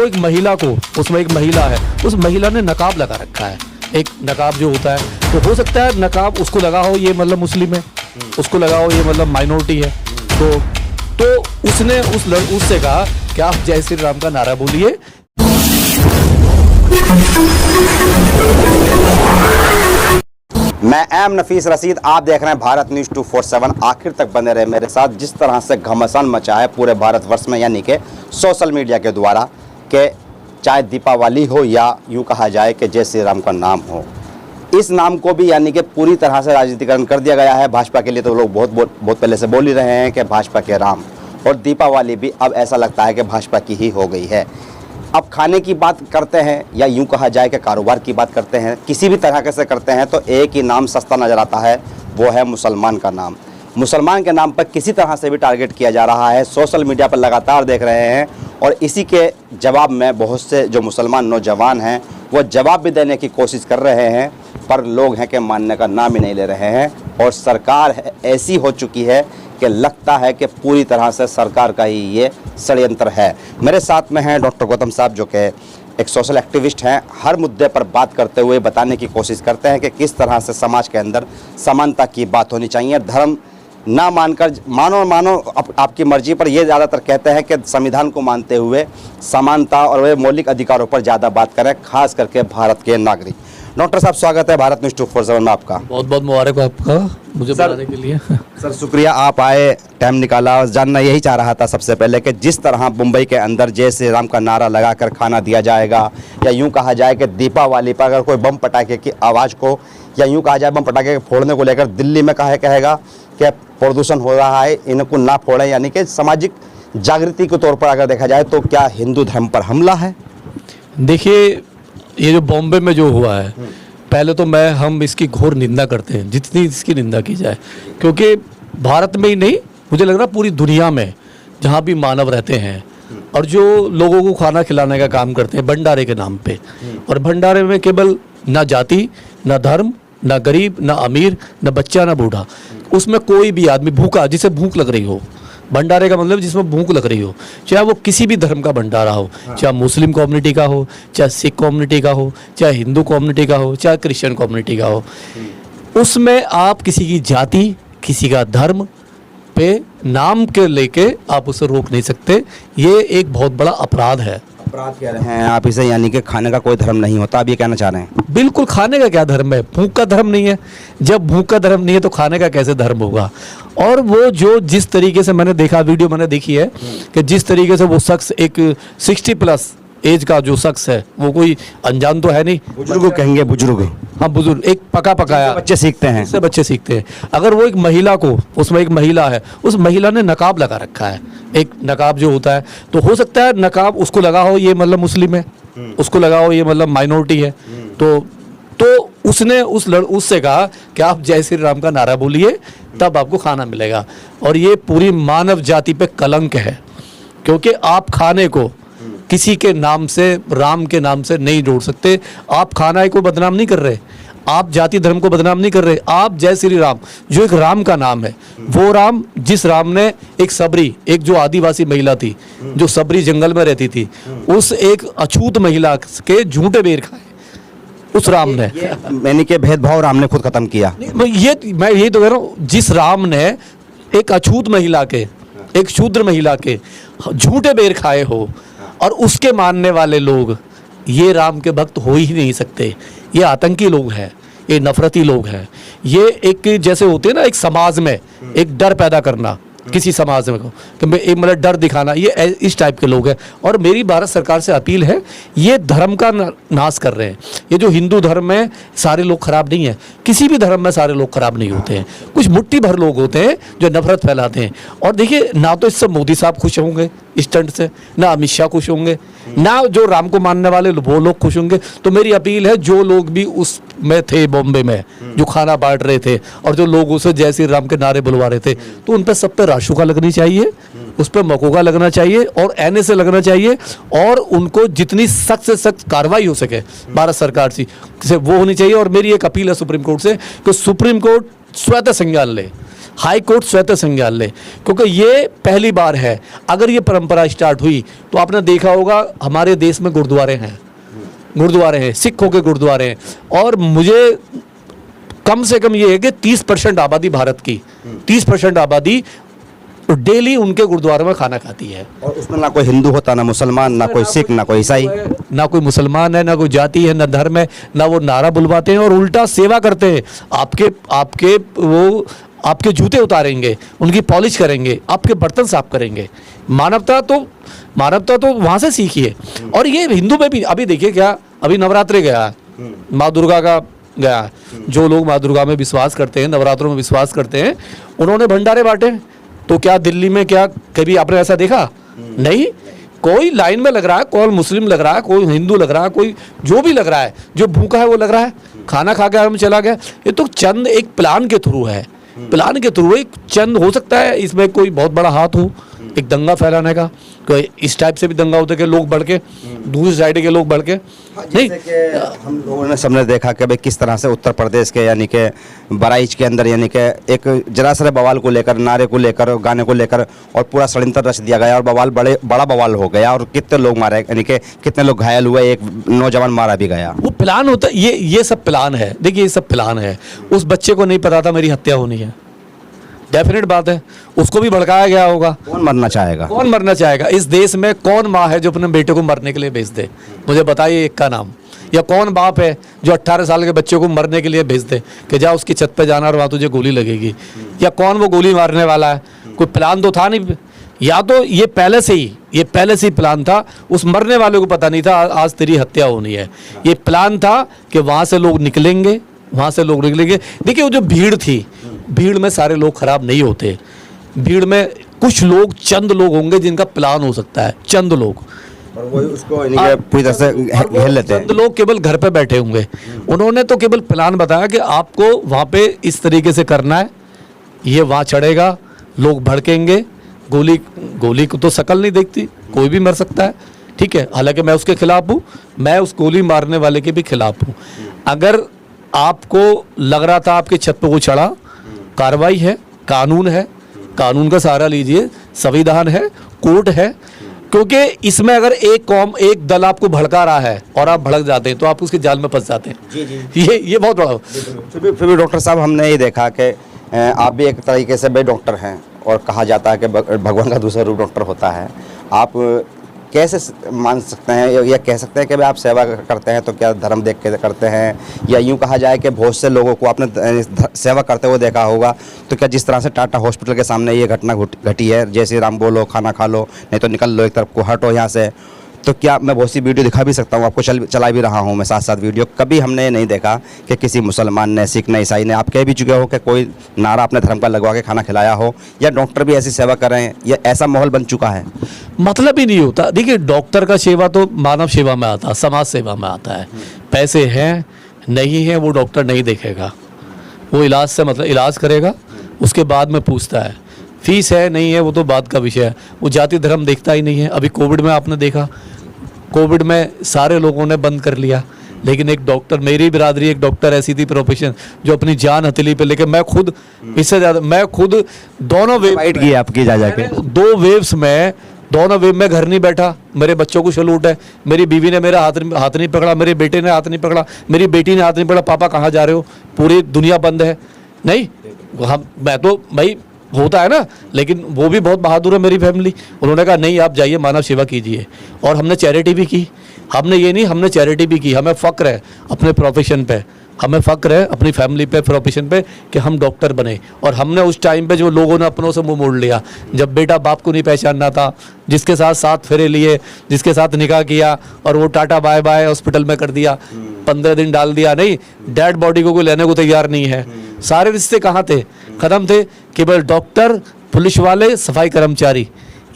वो एक महिला को, उसमें एक महिला है, उस महिला ने नकाब लगा रखा है। एक नकाब जो होता है, तो हो सकता है नकाब उसको लगा हो ये मतलब मुस्लिम है, उसको लगा हो ये मतलब माइनॉरिटी है। तो उसने उससे कहा कि आप जय श्री राम का नारा बोलिए। मैं एम नफीस रशीद, आप देख रहे हैं भारत न्यूज़ 247। आखिर तक बने रहे मेरे साथ। जिस तरह से घमासान मचा है पूरे भारतवर्ष में, यानी कि सोशल मीडिया के द्वारा, कि चाहे दीपावली हो या यूँ कहा जाए कि जय श्री राम का नाम हो, इस नाम को भी यानी कि पूरी तरह से राजनीतिकरण कर दिया गया है। भाजपा के लिए तो लोग बहुत पहले से बोल ही रहे हैं कि भाजपा के राम, और दीपावली भी अब ऐसा लगता है कि भाजपा की ही हो गई है। अब खाने की बात करते हैं या यूं कहा जाए कि कारोबार की बात करते हैं, किसी भी तरह से करते हैं, तो एक ही नाम सस्ता नज़र आता है, वो है मुसलमान का नाम। मुसलमान के नाम पर किसी तरह से भी टारगेट किया जा रहा है, सोशल मीडिया पर लगातार देख रहे हैं। और इसी के जवाब में बहुत से जो मुसलमान नौजवान हैं वो जवाब भी देने की कोशिश कर रहे हैं, पर लोग हैं कि मानने का नाम ही नहीं ले रहे हैं। और सरकार ऐसी हो चुकी है कि लगता है कि पूरी तरह से सरकार का ही ये षड्यंत्र है। मेरे साथ में हैं डॉक्टर गौतम साहब, जो कि एक सोशल एक्टिविस्ट हैं। हर मुद्दे पर बात करते हुए बताने की कोशिश करते हैं कि किस तरह से समाज के अंदर समानता की बात होनी चाहिए। धर्म ना मानकर मानो आपकी मर्जी पर, ये ज़्यादातर कहते हैं कि संविधान को मानते हुए समानता और वे मौलिक अधिकारों पर ज़्यादा बात करें, खास करके भारत के नागरिक। डॉक्टर साहब, स्वागत है भारत न्यूज़ 247 में आपका। बहुत बहुत मुबारक हो आपका मुझे बताने के लिए। सर शुक्रिया, आप आए, टाइम निकाला। जानना यही चाह रहा था सबसे पहले कि जिस तरह मुंबई के अंदर जय श्री राम का नारा लगाकर खाना दिया जाएगा, या यूं कहा जाए कि दीपावली पर अगर कोई बम पटाखे की आवाज़ को, या यूं कहा जाए बम पटाखे फोड़ने को लेकर दिल्ली में कहेगा कि प्रदूषण हो रहा है, इनको ना फोड़ें, यानी कि सामाजिक जागृति के तौर पर अगर देखा जाए तो क्या हिंदू धर्म पर हमला है? देखिए, ये जो बॉम्बे में जो हुआ है, पहले तो हम इसकी घोर निंदा करते हैं, जितनी इसकी निंदा की जाए, क्योंकि भारत में ही नहीं, मुझे लग रहा पूरी दुनिया में जहाँ भी मानव रहते हैं और जो लोगों को खाना खिलाने का काम करते हैं भंडारे के नाम पे, और भंडारे में केवल ना जाति, ना धर्म, ना गरीब, ना अमीर, ना बच्चा, ना बूढ़ा, उसमें कोई भी आदमी भूखा, जिसे भूख लग रही हो, भंडारे का मतलब जिसमें भूख लग रही हो, चाहे वो किसी भी धर्म का भंडारा हो, चाहे मुस्लिम कम्युनिटी का हो, चाहे सिख कम्युनिटी का हो, चाहे हिंदू कम्युनिटी का हो, चाहे क्रिश्चियन कम्युनिटी का हो, उसमें आप किसी की जाति, किसी का धर्म पे नाम के लेके आप उसे रोक नहीं सकते। ये एक बहुत बड़ा अपराध है। अपराध कह रहे हैं आप इसे, यानी कि खाने का कोई धर्म नहीं होता, आप ये कहना चाह रहे हैं? बिल्कुल, खाने का क्या धर्म है? भूख का धर्म नहीं है। जब भूख का धर्म नहीं है तो खाने का कैसे धर्म होगा? और वो जो जिस तरीके से मैंने देखा, वीडियो मैंने देखी है कि जिस तरीके से वो शख्स, एक 60+ एज का जो शख्स है, वो कोई अनजान तो है नहीं, बुजुर्ग कहेंगे, बुजुर्ग, हाँ बुजुर्ग, एक पका पकाया बच्चे सीखते हैं, उससे बच्चे सीखते हैं। अगर वो एक महिला को, उसमें एक महिला है, उस महिला ने नकाब लगा रखा है, एक नकाब जो होता है, तो हो सकता है नकाब उसको लगा हो ये मतलब मुस्लिम है, उसको लगा हो ये मतलब माइनॉरिटी है। तो उसने उससे कहा कि आप जय श्री राम का नारा बोलिए, तब आपको खाना मिलेगा। और ये पूरी मानव जाति पे कलंक है, क्योंकि आप खाने को किसी के नाम से, राम के नाम से नहीं जोड़ सकते। आप खाना को बदनाम नहीं कर रहे, आप जाति धर्म को बदनाम नहीं कर रहे, आप जय श्री राम, जो एक राम का नाम है, वो राम, जिस राम ने एक सबरी, एक जो आदिवासी महिला थी, जो सबरी जंगल में रहती थी, उस एक अछूत महिला के झूठे बेर खाए, उस राम ने, यानी कि भेदभाव राम ने खुद खत्म किया। मैं यही तो कह रहा हूँ, जिस राम ने एक अछूत महिला के, एक शूद्र महिला के झूठे बेर खाए हो, और उसके मानने वाले लोग ये राम के भक्त हो ही नहीं सकते। ये आतंकी लोग हैं, ये नफरती लोग हैं। ये एक जैसे होते हैं ना, एक समाज में एक डर पैदा करना, किसी समाज में कि एक मतलब डर दिखाना, ये इस टाइप के लोग हैं। और मेरी भारत सरकार से अपील है, ये धर्म का नाश कर रहे हैं। ये जो हिंदू धर्म में सारे लोग खराब नहीं है, किसी भी धर्म में सारे लोग खराब नहीं होते हैं, कुछ मुट्ठी भर लोग होते हैं जो नफरत फैलाते हैं। और देखिए, ना तो इससे मोदी साहब खुश होंगे स्टंट से, ना अमित शाह खुश होंगे, ना जो राम को मानने वाले वो लोग खुश होंगे। तो मेरी अपील है, जो लोग भी उसमें थे बॉम्बे में, जो खाना बांट रहे थे और जो लोग उसे जय श्री राम के नारे बुलवा रहे थे, तो उन पर सब पे राशुका लगनी चाहिए, उस पर मकोका लगना चाहिए और एनए से लगना चाहिए, और उनको जितनी सख्त से सख्त कार्रवाई हो सके भारत सरकार से वो होनी चाहिए। और मेरी एक अपील है सुप्रीम कोर्ट से कि सुप्रीम कोर्ट स्वतः संज्ञान ले हाई कोर्ट स्वतः संज्ञान ले, क्योंकि ये पहली बार है। अगर ये परंपरा स्टार्ट हुई तो आपने देखा होगा हमारे देश में गुरुद्वारे हैं, सिखों के गुरुद्वारे हैं, और मुझे कम से कम ये है कि 30% आबादी भारत की 30% आबादी डेली उनके गुरुद्वारे में खाना खाती है। और उसमें ना कोई हिंदू होता, ना मुसलमान, ना कोई सिख, ना कोई ईसाई, ना कोई मुसलमान है, ना कोई जाति है, ना धर्म है, ना वो नारा बुलवाते हैं और उल्टा सेवा करते हैं। आपके जूते उतारेंगे, उनकी पॉलिश करेंगे, आपके बर्तन साफ करेंगे। मानवता तो वहाँ से सीखिए। और ये हिंदू में भी अभी देखिए, क्या अभी नवरात्रि गया, माँ दुर्गा का गया, जो लोग माँ दुर्गा में विश्वास करते हैं, नवरात्रों में विश्वास करते हैं, उन्होंने भंडारे बांटे। तो क्या दिल्ली में क्या कभी आपने ऐसा देखा? नहीं। कोई लाइन में लग रहा है, कोई मुस्लिम लग रहा है, कोई हिंदू लग रहा है, कोई जो भी लग रहा है, जो भूखा है वो लग रहा है, खाना खा के आराम चला गया। ये तो चंद एक प्लान के थ्रू है, प्लान के थ्रू एक चंद हो सकता है इसमें कोई बहुत बड़ा हाथ हो एक दंगा फैलाने का। कोई इस टाइप से भी दंगा होता है कि लोग बढ़ के दूसरी साइड के लोग बढ़ के नहीं। हम लोगों ने सबने देखा कि भाई किस तरह से उत्तर प्रदेश के यानी कि बहराइच के अंदर यानी कि एक जरा सा बवाल को लेकर, नारे को लेकर, गाने को लेकर और पूरा षड्यंत्र रच दिया गया और बवाल बड़ा बवाल हो गया और कितने लोग मारे, यानी कि कितने लोग घायल हुए, एक नौजवान मारा भी गया। वो प्लान होता है, ये सब प्लान है। देखिए ये सब प्लान है। उस बच्चे को नहीं पता था मेरी हत्या होनी है, डेफिनेट बात है, उसको भी भड़काया गया होगा। कौन मरना चाहेगा? कौन मरना चाहेगा? इस देश में कौन माँ है जो अपने बेटे को मरने के लिए भेज दे? मुझे बताइए एक का नाम। या कौन बाप है जो 18 साल के बच्चे को मरने के लिए भेज दे कि जा उसकी छत पे जाना और वहाँ तुझे गोली लगेगी? या कौन वो गोली मारने वाला है? कोई प्लान तो था नहीं। या तो ये पहले से ही प्लान था, उस मरने वाले को पता नहीं था आज तेरी हत्या होनी है। ये प्लान था कि वहाँ से लोग निकलेंगे। देखिए वो जो भीड़ थी, भीड़ में सारे लोग खराब नहीं होते। भीड़ में कुछ लोग, चंद लोग होंगे जिनका प्लान हो सकता है, चंद लोग, और वो उसको पूरी तरह से घेर लेते हैं। चंद लोग केवल घर पे बैठे होंगे, उन्होंने तो केवल प्लान बताया कि आपको वहाँ पे इस तरीके से करना है, ये वहाँ चढ़ेगा, लोग भड़केंगे, गोली को तो शकल नहीं देखती, कोई भी मर सकता है, ठीक है। हालांकि मैं उसके खिलाफ हूँ, मैं उस गोली मारने वाले के भी खिलाफ हूँ। अगर आपको लग रहा था आपके छत पे वो चढ़ा, कार्रवाई है, कानून है, कानून का सहारा लीजिए, संविधान है, कोर्ट है। क्योंकि इसमें अगर एक दल आपको भड़का रहा है और आप भड़क जाते हैं तो आप उसके जाल में फंस जाते हैं। जी। ये बहुत बड़ा। फिर भी डॉक्टर साहब, हमने ये देखा कि आप भी एक तरीके से भाई डॉक्टर हैं और कहा जाता है कि भगवान का दूसरा रूप डॉक्टर होता है। आप कैसे मान सकते हैं या कह सकते हैं कि भाई आप सेवा करते हैं तो क्या धर्म देख के करते हैं, या यूँ कहा जाए कि बहुत से लोगों को आपने सेवा करते हुए देखा होगा, तो क्या जिस तरह से टाटा हॉस्पिटल के सामने ये घटना घटी है, जय श्री राम बोलो, खाना खा लो, नहीं तो निकल लो, एक तरफ को हटो यहाँ से, तो क्या मैं बहुत सी वीडियो दिखा भी सकता हूँ आपको, चला भी रहा हूँ मैं साथ वीडियो। कभी हमने नहीं देखा कि किसी मुसलमान ने, सिख ने, ईसाई ने, आप कह भी चुके हो कि कोई नारा अपने धर्म का लगवा के खाना खिलाया हो, या डॉक्टर भी ऐसी सेवा कर रहे हैं, या ऐसा माहौल बन चुका है? मतलब ही नहीं होता। देखिए डॉक्टर का सेवा तो मानव सेवा में आता है, समाज सेवा में आता है। पैसे हैं नहीं है वो डॉक्टर नहीं देखेगा, वो इलाज से मतलब इलाज करेगा, उसके बाद में पूछता है। फीस है नहीं है वो तो बात का विषय है, वो जाति धर्म देखता ही नहीं है। अभी कोविड में आपने देखा, कोविड में सारे लोगों ने बंद कर लिया, लेकिन एक डॉक्टर, मेरी बिरादरी एक डॉक्टर ऐसी थी प्रोफेशन जो अपनी जान हथेली पे लेके, मैं खुद इससे ज़्यादा, मैं खुद दोनों वेव फाइट की आपकी जाके 2 वेव्स में, दोनों वेव में घर नहीं बैठा। मेरे बच्चों को सलूट है, मेरी बीवी ने मेरा हाथ नहीं पकड़ा, मेरे बेटे ने हाथ नहीं पकड़ा, मेरी बेटी ने हाथ नहीं पकड़ा, पापा कहाँ जा रहे हो, पूरी दुनिया बंद है। नहीं, मैं तो भाई होता है ना, लेकिन वो भी बहुत बहादुर है मेरी फैमिली। उन्होंने कहा नहीं आप जाइए मानव सेवा कीजिए, और हमने चैरिटी भी की। हमने ये नहीं, हमने चैरिटी भी की। हमें फ़क्र है अपने प्रोफेशन पे, हमें फ़क्र है अपनी फैमिली पे, प्रोफेशन पे कि हम डॉक्टर बने। और हमने उस टाइम पे जो लोगों ने अपनों से मुंह मोड़ लिया, जब बेटा बाप को नहीं पहचानना था, जिसके साथ 7 फेरे लिए, जिसके साथ निकाह किया और वो टाटा बाय बाय हॉस्पिटल में कर दिया, 15 दिन डाल दिया, नहीं डेड बॉडी को कोई लेने को तैयार नहीं है। सारे रिश्ते कहाँ थे? ख़त्म थे। केवल डॉक्टर, पुलिस वाले, सफाई कर्मचारी,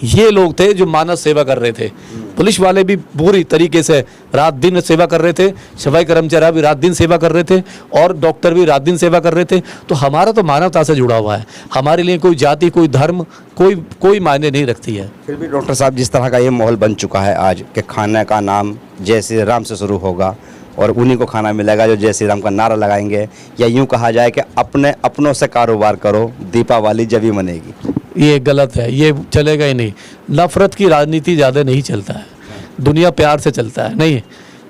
ये लोग थे जो मानव सेवा कर रहे थे। पुलिस वाले भी पूरी तरीके से रात दिन सेवा कर रहे थे, सफाई कर्मचारी भी रात दिन सेवा कर रहे थे, और डॉक्टर भी रात दिन सेवा कर रहे थे। तो हमारा तो मानवता से जुड़ा हुआ है, हमारे लिए कोई जाति, कोई धर्म, कोई मायने नहीं रखती है। फिर भी डॉक्टर साहब, जिस तरह का ये माहौल बन चुका है आज के खाने का नाम जय श्री राम से शुरू होगा, और उन्हीं को खाना मिलेगा जो जय श्री राम का नारा लगाएंगे, या यूं कहा जाए कि अपने अपनों से कारोबार करो, दीपावली जब ही मनेगी? ये गलत है, ये चलेगा ही नहीं। नफ़रत की राजनीति ज़्यादा नहीं चलता है, दुनिया प्यार से चलता है। नहीं,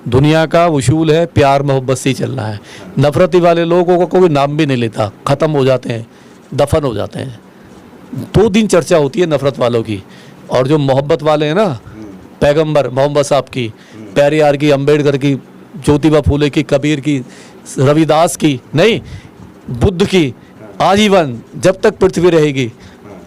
दुनिया का उसूल है प्यार मोहब्बत से ही चलना है। नफ़रती वाले लोगों को कोई नाम भी नहीं लेता, ख़त्म हो जाते हैं, दफन हो जाते हैं। 2 दिन चर्चा होती है नफ़रत वालों की, और जो मोहब्बत वाले हैं ना, पैगंबर मोहम्मद साहब की, पेरियार की, अंबेडकर की, ज्योतिबा फूले की, कबीर की, रविदास की, नहीं, बुद्ध की, आजीवन जब तक पृथ्वी रहेगी,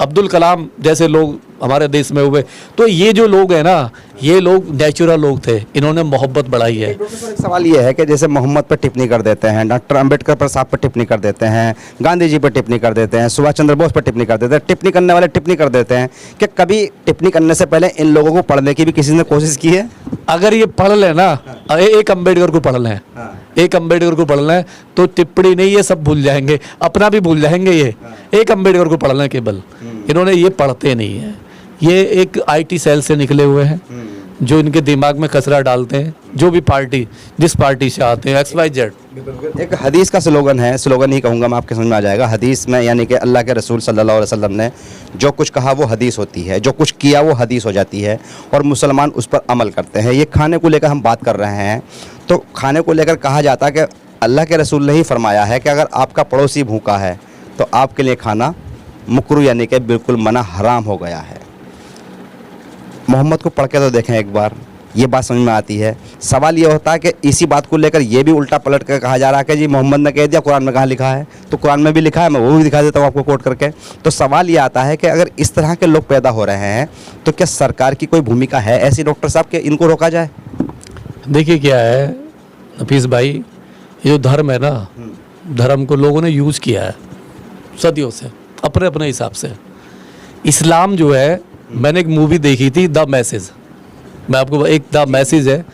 अब्दुल कलाम जैसे लोग हमारे देश में हुए। तो ये जो लोग हैं ना, ये लोग नेचुरल लोग थे, इन्होंने मोहब्बत बढ़ाई है। एक सवाल ये है कि जैसे मोहम्मद पर टिप्पणी कर देते हैं, डॉक्टर अंबेडकर पर साहब पर टिप्पणी कर देते हैं, गांधी जी पर टिप्पणी कर देते हैं, सुभाष चंद्र बोस पर टिप्पणी कर देते हैं, टिप्पणी करने वाले टिप्पणी कर देते हैं, कि कभी टिप्पणी करने से पहले इन लोगों को पढ़ने की भी किसी ने कोशिश की है? अगर ये पढ़ लें ना, एक अंबेडकर को पढ़ लें, एक अंबेडकर को पढ़ लें, तो टिप्पणी नहीं, ये सब भूल जाएंगे, अपना भी भूल जाएंगे। ये एक अंबेडकर को पढ़ लें केवल, इन्होंने ये पढ़ते नहीं है। ये एक IT सेल से निकले हुए हैं, जो इनके दिमाग में कचरा डालते हैं, जो भी पार्टी जिस पार्टी से आते हैं, XYZ। एक हदीस का स्लोगन है, स्लोगन ही कहूँगा मैं, आपके समझ में आ जाएगा। हदीस में यानी कि अल्लाह के रसूल सल्लल्लाहु अलैहि वसल्लम ने जो कुछ कहा वो हदीस होती है, जो कुछ किया वो हदीस हो जाती है, और मुसलमान उस पर अमल करते हैं। ये खाने को लेकर हम बात कर रहे हैं, तो खाने को लेकर कहा जाता है कि अल्लाह के रसूल ने ही फरमाया है कि अगर आपका पड़ोसी भूखा है तो आपके लिए खाना मुकरू यानी कि बिल्कुल मना, हराम हो गया है। मोहम्मद को पढ़ के तो देखें एक बार, ये बात समझ में आती है। सवाल ये होता है कि इसी बात को लेकर ये भी उल्टा पलट कर कहा जा रहा है कि जी मोहम्मद ने कह दिया, कुरान में कहाँ लिखा है? तो कुरान में भी लिखा है, मैं वो भी दिखा देता हूँ आपको कोट करके। तो सवाल ये आता है कि अगर इस तरह के लोग पैदा हो रहे हैं तो क्या सरकार की कोई भूमिका है ऐसी डॉक्टर साहब कि इनको रोका जाए? देखिए क्या है नफीस भाई, ये जो धर्म है ना, धर्म को लोगों ने यूज़ किया है सदियों से अपने अपने हिसाब से। इस्लाम जो है, मैंने एक मूवी देखी थी द मैसेज, मैं आपको एक द मैसेज है,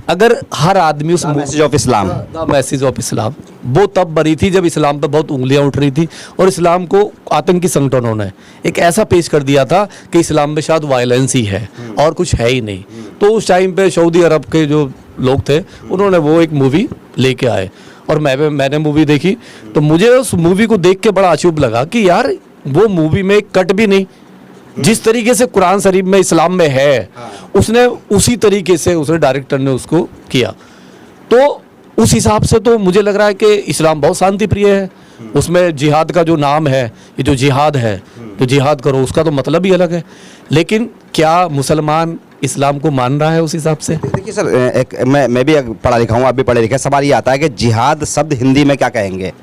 अगर हर आदमी उस message of Islam, the message of Islam, वो तब बनी थी जब इस्लाम पर बहुत उंगलियां उठ रही थी, और इस्लाम को आतंकी संगठनों ने एक ऐसा पेश कर दिया था कि इस्लाम में शायद वायलेंस ही है और कुछ है ही नहीं। तो उस टाइम पे सऊदी अरब के जो लोग थे, उन्होंने वो एक मूवी लेके आए, और मैंने मूवी देखी, तो मुझे उस मूवी को देख के बड़ा अशुभ लगा कि यार वो मूवी में कट भी नहीं, जिस तरीके से कुरान शरीफ में इस्लाम में है, उसने उसी तरीके से उसने डायरेक्टर ने उसको किया। तो उस हिसाब से तो मुझे लग रहा है कि इस्लाम बहुत शांति प्रिय है। उसमें जिहाद का जो नाम है, ये जो जिहाद है, तो जिहाद करो, उसका तो मतलब ही अलग है। लेकिन क्या मुसलमान इस्लाम को मान रहा है उस हिसाब से? देखिए सर, एक मैं भी पढ़ा लिखा हूँ, आप भी पढ़े लिखे। सवाल ये आता है कि जिहाद शब्द हिंदी में क्या कहेंगे?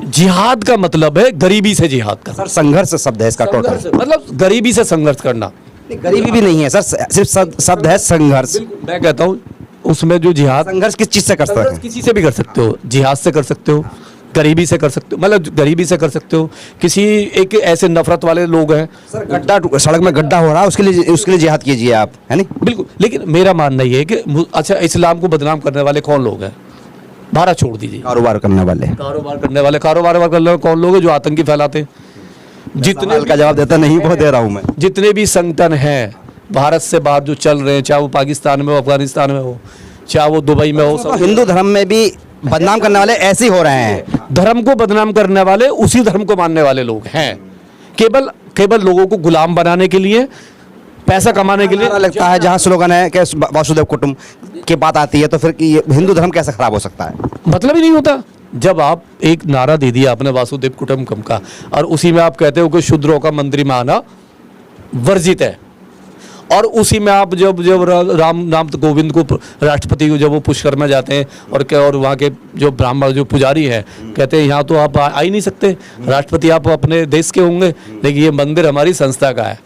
जिहाद का मतलब है गरीबी से जिहाद करना। सर संघर्ष शब्द है इसका टोटल, मतलब गरीबी से संघर्ष करना। गरीबी भी नहीं है सर, सिर्फ शब्द है संघर्ष। मैं कहता हूँ उसमें जो जिहाद, संघर्ष किस चीज से कर सकते हैं? किसी से भी कर सकते हो, जिहाद से कर सकते हो, गरीबी से कर सकते हो, मतलब गरीबी से कर सकते हो। किसी एक ऐसे नफरत वाले लोग हैं, सर गड्ढा, सड़क में गड्ढा हो रहा है, उसके लिए जिहाद कीजिए आप, है नहीं? बिल्कुल। लेकिन मेरा मानना ये है कि अच्छा, इस्लाम को बदनाम करने वाले कौन लोग हैं? भारत छोड़ दीजिए, कारोबार करने वाले, कारोबार करने वाले कौन लोग हैं? जो आतंकी फैलाते हैं। जितने का जवाब देता नहीं, वो दे रहा हूँ मैं। जितने भी संगठन हैं भारत से बाहर जो चल रहे हैं, चाहे वो पाकिस्तान में हो, अफगानिस्तान में हो, चाहे वो दुबई में हो, तो हिंदू धर्म में भी बदनाम करने वाले ऐसे ही हो रहे हैं। धर्म को बदनाम करने वाले उसी धर्म को मानने वाले लोग हैं, केवल लोगों को गुलाम बनाने के लिए, पैसा कमाने के लिए। लगता है जहाँ स्लोगन है कि वासुदेव कुटुंब की बात आती है, तो फिर ये हिंदू धर्म कैसे खराब हो सकता है? मतलब ही नहीं होता। जब आप एक नारा दे दिया आपने वासुदेव कुटुंबकम का, और उसी में आप कहते हो कि शूद्रों का मंदिर में आना वर्जित है, और उसी में आप जब राम नाम गोविंद को, राष्ट्रपति को, जब वो पुष्कर में जाते हैं और वहाँ के जो ब्राह्मण जो पुजारी हैं कहते हैं यहाँ तो आप आ ही नहीं सकते, राष्ट्रपति आप अपने देश के होंगे, लेकिन ये मंदिर हमारी संस्था का है,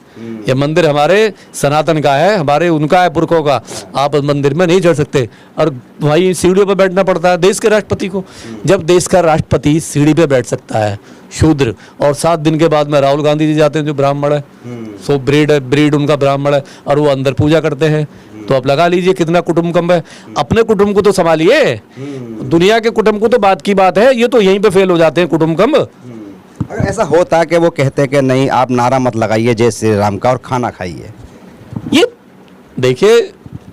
ये मंदिर हमारे सनातन का है, हमारे उनका है, पुरखों का, आप मंदिर में नहीं चढ़ सकते। और वहीं सीढ़ियों पर बैठना पड़ता है देश के राष्ट्रपति को। जब देश का राष्ट्रपति सीढ़ी पे बैठ सकता है शूद्र, और 7 दिन के बाद में राहुल गांधी जी जाते हैं जो ब्राह्मण है, सो ब्रीड उनका ब्राह्मण है, और वो अंदर पूजा करते हैं, तो आप लगा लीजिए कितना कुटुंबकम है। अपने कुटुंब को तो संभालिए, दुनिया के कुटुंब को तो बात की बात है, ये तो यहीं पे फेल हो जाते हैं कुटुंबकम। अगर ऐसा होता कि वो कहते कि नहीं आप नारा मत लगाइए जय श्री राम का और खाना खाइए, ये देखिए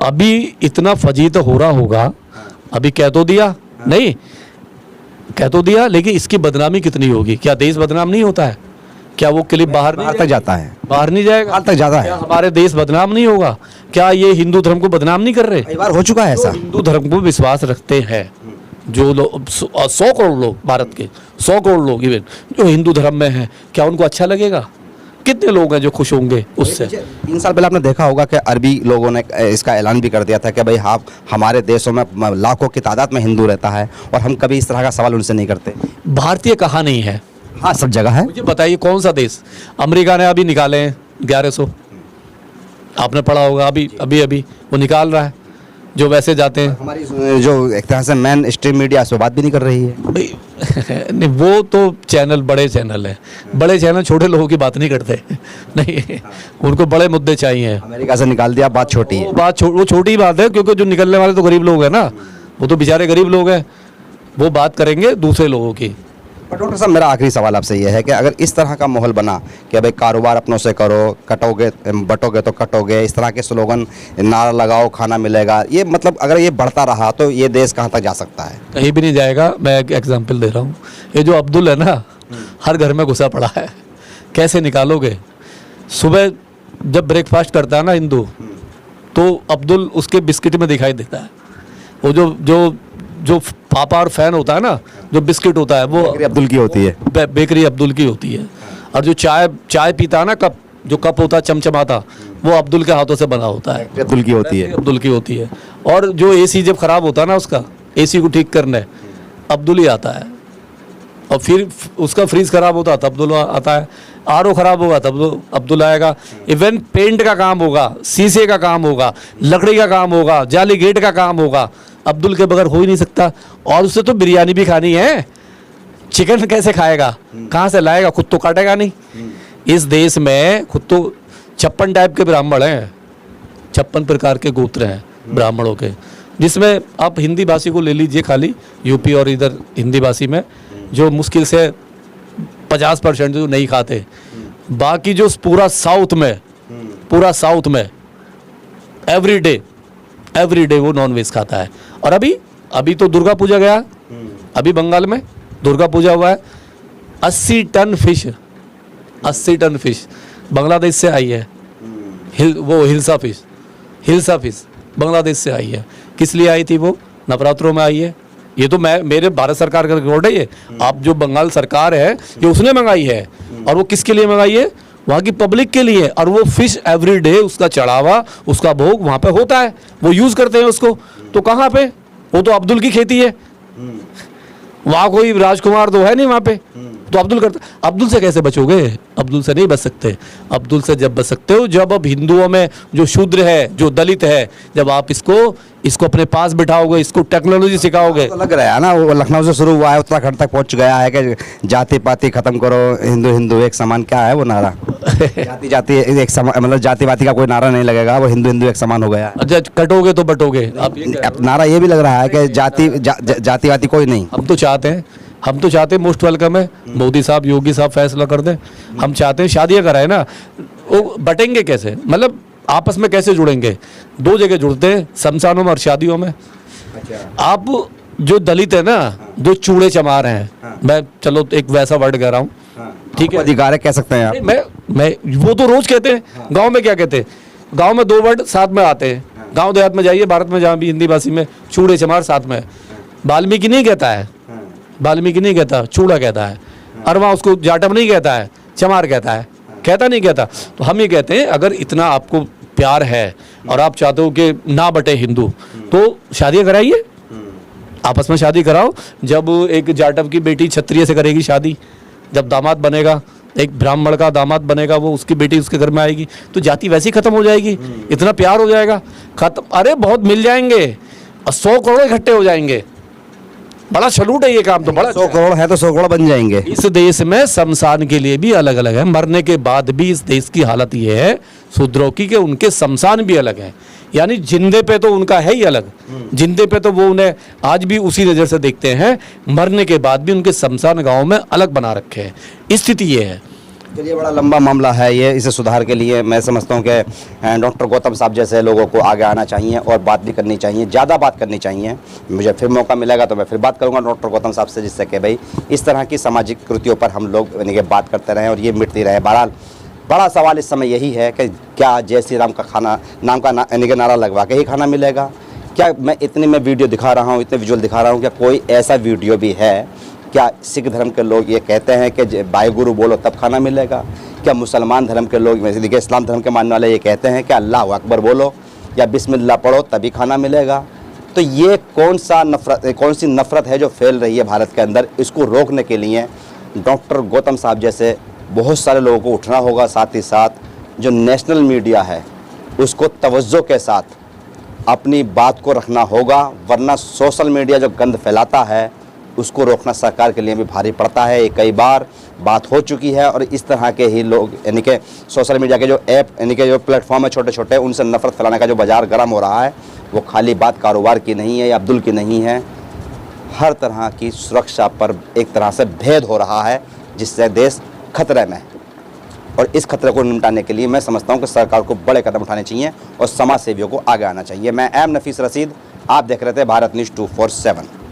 अभी इतना फजीत हो रहा होगा, अभी कह तो दिया, नहीं कह तो दिया, लेकिन इसकी बदनामी कितनी होगी? क्या देश बदनाम नहीं होता है? क्या वो क्लिप बाहर बाहर तक जाता है, बाहर नहीं जाएगा? बाहर तक जाता क्या है। हमारे देश बदनाम नहीं होगा? क्या ये हिंदू धर्म को बदनाम नहीं कर रहे? कई बार हो चुका है ऐसा। हिंदू धर्म को विश्वास रखते हैं जो लोग 100 करोड़ लोग, भारत के 100 करोड़ लोग इवन जो हिंदू धर्म में हैं, क्या उनको अच्छा लगेगा? कितने लोग हैं जो खुश होंगे उससे? 3 साल पहले आपने देखा होगा कि अरबी लोगों ने इसका ऐलान भी कर दिया था कि भाई आप हमारे देशों में लाखों की तादाद में हिंदू रहता है और हम कभी इस तरह का सवाल उनसे नहीं करते। भारतीय कहाँ नहीं है? हाँ, सब जगह है। मुझे बताइए कौन सा देश? अमेरिका ने अभी निकाले हैं 1100, आपने पढ़ा होगा, अभी अभी अभी वो निकाल रहा है, जो वैसे जाते हैं। हमारी जो एक तरह से मेन स्ट्रीम मीडिया से बात भी नहीं कर रही है भाई नहीं, वो तो चैनल बड़े चैनल हैं, बड़े चैनल छोटे लोगों की बात नहीं करते नहीं, उनको बड़े मुद्दे चाहिए। अमेरिका से निकाल दिया, बात छोटी है। वो छोटी बात है, क्योंकि जो निकलने वाले तो गरीब लोग हैं ना, वो तो बेचारे गरीब लोग हैं, वो बात करेंगे दूसरे लोगों की। पर डॉक्टर साहब, मेरा आखिरी सवाल आपसे ये है कि अगर इस तरह का माहौल बना कि भाई कारोबार अपनों से करो, कटोगे बटोगे तो कटोगे, इस तरह के स्लोगन, नारा लगाओ खाना मिलेगा, ये मतलब अगर ये बढ़ता रहा तो ये देश कहाँ तक जा सकता है? कहीं भी नहीं जाएगा। मैं एक एग्जांपल दे रहा हूँ, ये जो अब्दुल है ना, हर घर में घुसा पड़ा है, कैसे निकालोगे? सुबह जब ब्रेकफास्ट करता है ना हिंदू, तो अब्दुल उसके बिस्किट में दिखाई देता है। वो जो जो जो पापा और फैन होता है ना, जो बिस्किट होता है, वो अब्दुल की होती है, बेकरी अब्दुल की होती है। और जो चाय पीता है ना, कप, जो कप होता है चमचमाता, वो अब्दुल के हाथों से बना होता है, अब्दुल की होती है। अब्दुल की होती है। और जो एसी जब खराब होता है ना, उसका एसी को ठीक करने अब्दुल ही आता है। और फिर उसका फ्रीज खराब होता है तब अब्दुल आता है, आरओ खराब होगा तब अब्दुल आएगा। इवन पेंट का काम होगा, शीशे का काम होगा, लकड़ी का काम होगा, जाली गेट का काम होगा, अब्दुल के बगैर हो ही नहीं सकता। और उससे तो बिरयानी भी खानी है, चिकन कैसे खाएगा? कहाँ से लाएगा? खुद तो काटेगा नहीं। इस देश में खुद तो 56 टाइप के ब्राह्मण हैं, 56 प्रकार के गोत्र हैं ब्राह्मणों के, जिसमें आप हिंदी भाषी को ले लीजिए, खाली यूपी और इधर हिंदी भाषी में जो मुश्किल से 50% जो नहीं खाते, बाकी जो पूरा साउथ में एवरी डे वो नॉन वेज खाता है। और अभी तो दुर्गा पूजा गया, अभी बंगाल में दुर्गा पूजा हुआ है, 80 टन फिश बांग्लादेश से आई है। हिल्सा फिश बांग्लादेश से आई है। किस लिए आई थी? वो नवरात्रों में आई है। ये तो मेरे भारत सरकार का रिकॉर्ड है ये। आप जो बंगाल सरकार है, ये उसने मंगाई है। और वो किसके लिए मंगाई है? वहाँ की पब्लिक के लिए। और वो फिश एवरी डे, उसका चढ़ावा, उसका भोग वहाँ पे होता है, वो यूज़ करते हैं उसको। तो कहाँ पे? वो तो अब्दुल की खेती है, वहाँ कोई राजकुमार तो है नहीं वहाँ पे, तो अब्दुल करता। अब्दुल से कैसे बचोगे? अब्दुल से नहीं बच सकते। अब्दुल से जब बच सकते हो जब अब हिंदुओं में जो शूद्र है, जो दलित है, जब आप इसको अपने पास बिठाओगे, इसको टेक्नोलॉजी सिखाओगे। तो लग रहा है ना, वो लखनऊ से शुरू हुआ है, उत्तराखंड तक पहुंच गया है कि जाति पाति खत्म करो, हिंदू एक समान। क्या है वो नारा? जाति एक समान, मतलब जाति वाति का कोई नारा नहीं लगेगा, वो हिंदू एक समान हो गया है। अच्छा, कटोगे तो बटोगे। अब नारा ये भी लग रहा है कि जाति वाति कोई नहीं। हम तो चाहते हैं मोस्ट वेलकम है, मोदी साहब, योगी साहब फैसला कर दें। हम चाहते हैं शादियाँ कराए ना, वो बटेंगे कैसे? मतलब आपस में कैसे जुड़ेंगे? 2 जगह जुड़ते हैं, शमशानों में और शादियों में। आप जो दलित है ना, जो चूड़े चमार हैं, मैं चलो एक वैसा वर्ड कह रहा हूँ, ठीक है, अधिकार है कह सकते हैं आप। मैं वो तो रोज कहते हैं। गांव में क्या कहते हैं? गांव में 2 वर्ड साथ में आते हैं। गांव देहात में जाइए, भारत में जहाँ भी हिंदी भाषी में, चूड़े चमार साथ में। वाल्मीकि नहीं कहता है, वाल्मीकि नहीं कहता, चूड़ा कहता है। और वहाँ उसको जाटव नहीं कहता है, चमार कहता है, नहीं कहता। तो हम ये कहते हैं, अगर इतना आपको प्यार है और आप चाहते हो कि ना बटे हिंदू, तो शादियाँ कराइए, आपस में शादी कराओ। जब एक जाटव की बेटी क्षत्रिय से करेगी शादी, जब दामाद बनेगा, एक ब्राह्मण का दामाद बनेगा, वो उसकी बेटी उसके घर में आएगी, तो जाति वैसे ही खत्म हो जाएगी। इतना प्यार हो जाएगा खत्म। अरे बहुत मिल जाएंगे, 100 करोड़ इकट्ठे हो जाएंगे। बड़ा सलूट है ये काम, तो बड़ा 100 करोड़ है तो 100 करोड़ बन जाएंगे। इस देश में शमशान के लिए भी अलग अलग है, मरने के बाद भी इस देश की हालत ये है शूद्रों की कि उनके शमशान भी अलग है। यानी जिंदे पे तो उनका है ही अलग, जिंदे पे तो वो उन्हें आज भी उसी नज़र से देखते हैं, मरने के बाद भी उनके शमशान गांव में अलग बना रखे हैं। स्थिति ये है। चलिए, बड़ा लंबा मामला है ये। इसे सुधार के लिए मैं समझता हूँ कि डॉक्टर गौतम साहब जैसे लोगों को आगे आना चाहिए और बात भी करनी चाहिए, ज़्यादा बात करनी चाहिए। मुझे फिर मौका मिलेगा तो मैं फिर बात करूँगा डॉक्टर गौतम साहब से, जिससे कि भाई इस तरह की सामाजिक कृतियों पर हम लोग यानी कि बात करते रहें और ये मिटती रहे। बहरहाल बड़ा सवाल इस समय यही है कि क्या जय श्री राम का खाना नाम का यानी कि नारा लगवा के ही खाना मिलेगा? क्या मैं वीडियो दिखा रहा हूँ, इतने विजुअल दिखा रहा हूँ, क्या कोई ऐसा वीडियो भी है? क्या सिख धर्म के लोग ये कहते हैं कि वाहिगुरु बोलो तब खाना मिलेगा? क्या मुसलमान धर्म के लोग, वैसे देखिए इस्लाम धर्म के मानने वाले ये कहते हैं कि अल्लाह अकबर बोलो या बिस्मिल्लाह पढ़ो तभी खाना मिलेगा? तो ये कौन सी नफ़रत है जो फैल रही है भारत के अंदर? इसको रोकने के लिए डॉक्टर गौतम साहब जैसे बहुत सारे लोगों को उठना होगा। साथ ही साथ जो नेशनल मीडिया है उसको तवज्जो के साथ अपनी बात को रखना होगा, वरना सोशल मीडिया जो गंद फैलाता है उसको रोकना सरकार के लिए भी भारी पड़ता है। ये कई बार बात हो चुकी है और इस तरह के ही लोग यानी कि सोशल मीडिया के जो ऐप यानी कि जो प्लेटफॉर्म है छोटे छोटे, उनसे नफरत फैलाने का जो बाज़ार गर्म हो रहा है वो खाली बात कारोबार की नहीं है या अब्दुल की नहीं है। हर तरह की सुरक्षा पर एक तरह से भेद हो रहा है, जिससे देश खतरे में है। और इस खतरे को निपटाने के लिए मैं समझता हूँ कि सरकार को बड़े कदम उठाने चाहिए और समाज सेवियों को आगे आना चाहिए। मैं एम नफीस रशीद, आप देख रहे थे भारत न्यूज़ 247।